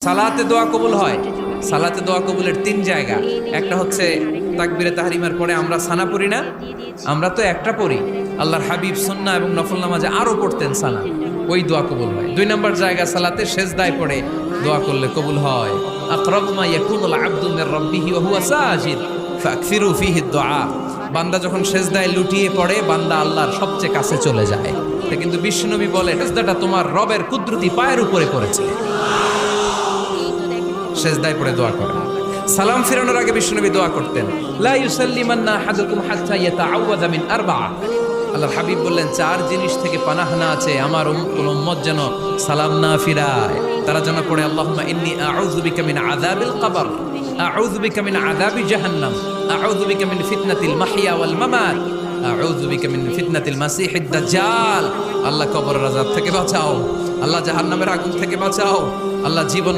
সালাতে দোয়া কবুল হয়। সালাতে দোয়া কবুলের 3 জায়গা। একটা হচ্ছে তাকবীরে তাহরিমার পরে আমরা সানা পড়ি না, আমরা তো একটা পড়ি। আল্লাহর হাবিব সুন্নাহ এবং নফল নামাজে আরো পড়তেন সানা, ওই দোয়া কবুল হয়। 2 নম্বর জায়গা সালাতে সেজদায় পড়ে দোয়া করলে কবুল হয়। আকরাবু মা ইয়াকুনুল আবদু মির রাব্বিহি ওয়া হুয়া সাজিদ ফাকসিরু ফীহি দুআ। বান্দা যখন সেজদায় লুটিয়ে পড়ে বান্দা আল্লাহর সবচেয়ে কাছে চলে যায়। তা কিন্তু বিশ্বনবী বলে সেজদাটা তোমার রবের কুদরতি পায়ের উপরে পড়েছে। সেজদায় পড়ে দোয়া করেন। সালাম ফিরানোর আগে বিশ্বনবী দোয়া করতেন, লা ইউসাল্লিমান্না আহাদুকুম হাত্তা ইয়াতাআওয়াযা মিন আরবা'a। আল্লাহর হাবিব বললেন 4 জিনিস থেকে পানাহানা আছে আমার উম্মত যেন সালাম না ফিরায়। তারা যেন পড়ে আল্লাহুম্মা ইন্নী আউযু বিকা মিন আযাবিল কবর, আউযু বিকা মিন আযাবি জাহান্নাম, আউযু বিকা মিন ফিতনাতিল মাহইয়া ওয়াল মামাত, আউযু বিকা মিন ফিতনাতিল মাসিহিদ দাজ্জাল। আল্লাহ কবরের আযাব থেকে বাঁচাও, আল্লাহ জাহান্নামের আগুন থেকে বাঁচাও, আল্লাহ জীবন